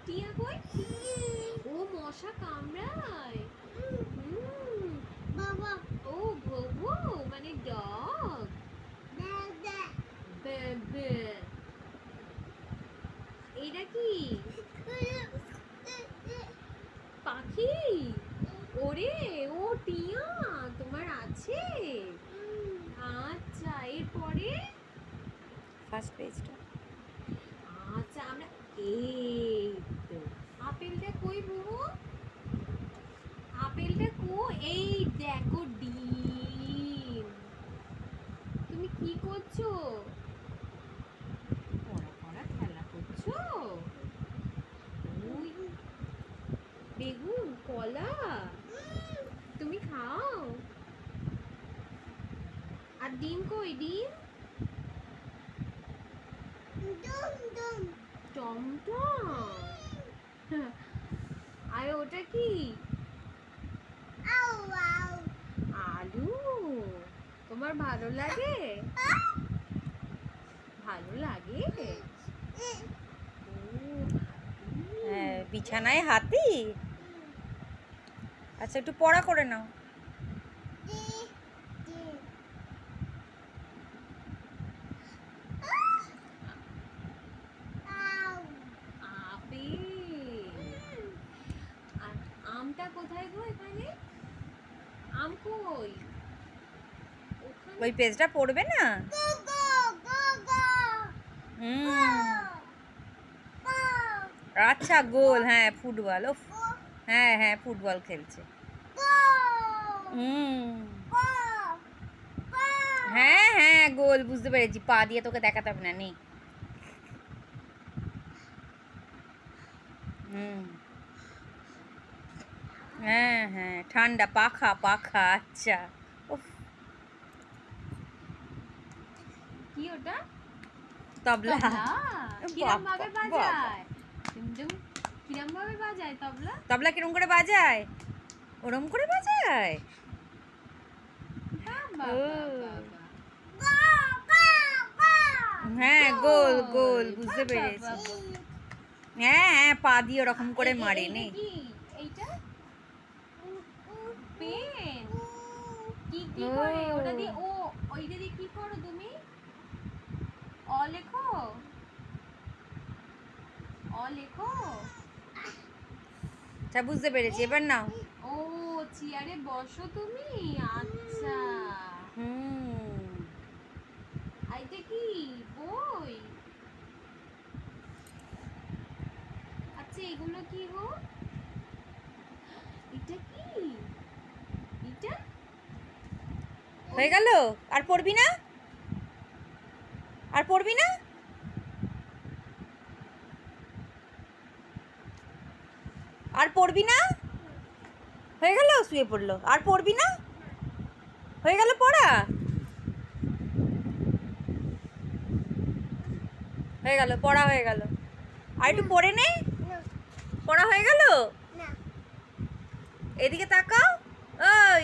টিয়া কই? ও মশা কামড়ায়। বাবা ও ভোভো মানে ডগ। এইটা কি পাখি? ওরে ও টিয়া তোমার আছে? আচ্ছা এরপরে ফার্স্ট পেজটা। আচ্ছা আমরা এই তো আপেলটা কই বুবু? আপেলটা এই দেখো ডিম। তুমি কি করছো? পড়া পড়া খেলা করছো? ওই বেগুন কলা তুমি খাও? আর ডিম কই ডিম? টমটম। আর ওটা কি? আলু। তোমার ভালো লাগে? ভালো লাগে? হ্যাঁ বিছানায় হাতি। আচ্ছা একটু পড়া করে নাও। আমটা কোথায় গো এখানে? আম কই? ওই পেজটা পড়বে না? আচ্ছা গোল, হ্যাঁ ফুটবল। ও হ্যাঁ হ্যাঁ ফুটবল খেলছে। হ্যাঁ হ্যাঁ গোল বুঝতে পেরেছি, পা দিয়ে তোকে দেখাতে হবে না। নেই হ্যাঁ হ্যাঁ ঠান্ডা পাখা পাখা। আচ্ছা কি ওটা? তবলা। কিরম ভাবে বাজায়? কিরম ভাবে বাজায় তবলা? তবলা কিরম করে বাজায়? ওরম করে বাজায়। হ্যাঁ গোল গোল বুঝতে পেরেছি। হ্যাঁ হ্যাঁ পা দিয়ে ওরকম করে মারে। নেই এইটা পেন কি কি করে ওটা দিয়ে? ও ওইটা দিয়ে কি করো তুমি? অ লেখো? অ লেখো? আচ্ছা বুঝতে পেরেছি, এবার নাও। ও চেয়ারে বসো তুমি? আচ্ছা এইটা কি বই? আচ্ছা এগুলো কি গো? এটা কি? এটা হয়ে গেল? আর পড়বি না? আর পড়বি না? আর পড়বি না? হয়ে গেল? শুয়ে পড়লো। আর পড়বি না? হয়ে গেল পড়া? হয়ে গেল পড়া হয়ে গেল। আর একটু পড়ে নে। পড়া হয়ে গেল? এদিকে তাকাও। ওই